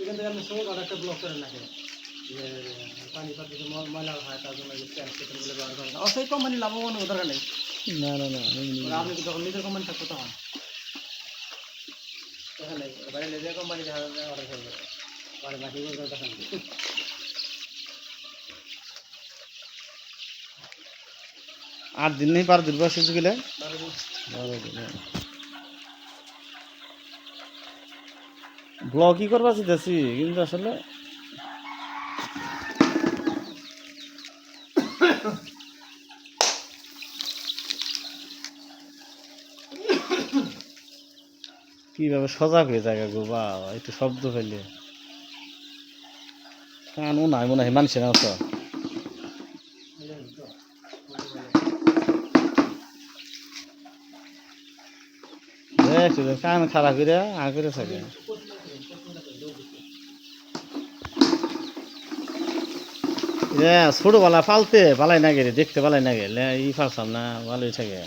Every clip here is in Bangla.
এখান থেকে আপনি সময় একটা ব্লক করেন নাকি যে পানি পাত্র ময়লা হয় তার জন্য সেগুলো ব্যবহার করেন অবশ্যই কোম্পানি লাভবান দরকার নেই না না না আপনি যখন নিজের কোম্পানি থাকতো তখন এখানে বাইরে নিজের কোম্পানি অর্ডার করবে পরে বাকি দেখা নেই 8 दिन नहीं 12 दिन बस গেলে 12 दिन ব্লগই করবা চাইতেছি কিন্তু আসলে কিভাবে সজাগ হয়ে যায় গো বাবা একটু শব্দ পেলে কানও নাই মনে হয় মানুষের মতো কান খারাপ করে করে থাকে ছোটবেলা পালতে পালাই না গেলে দেখতে পালাই না গেলে ই পারতাম না ভালোই থাকে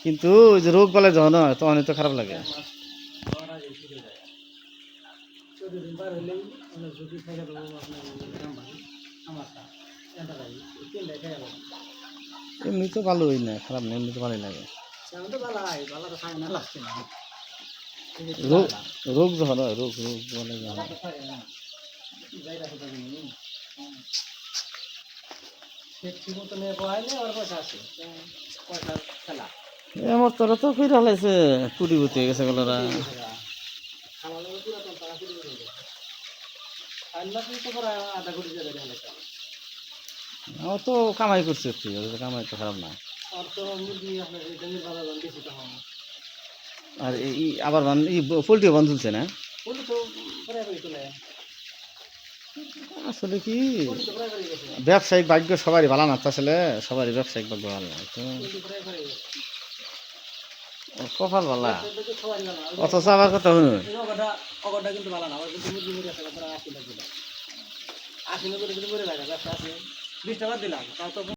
কিন্তু ওই যে রোগ বালাই যখন হয় তখন তো খারাপ লাগে এমনি তো ভালোই না খারাপ না এমনি তো ভালোই লাগে রোগ যখন হয় রোগ রোগ বলে আমার তোরা তো ফিরে হালাইছে কুড়ি বুতে গেছে গলরা আমার তো কামাই করছে কামাই তো খারাপ না আর এই আবার পোল্ট্রিও বান তুলছে না আসলে কি ব্যবসায়িক ভাগ্য সবারই ভালো না আসলে সবারই ব্যবসায়িক ভাগ্য ভালো না কপাল ভালা অথচ আবার কথা শুনুন কিন্তু ভালো না আসলে 20 টাকা দিলাম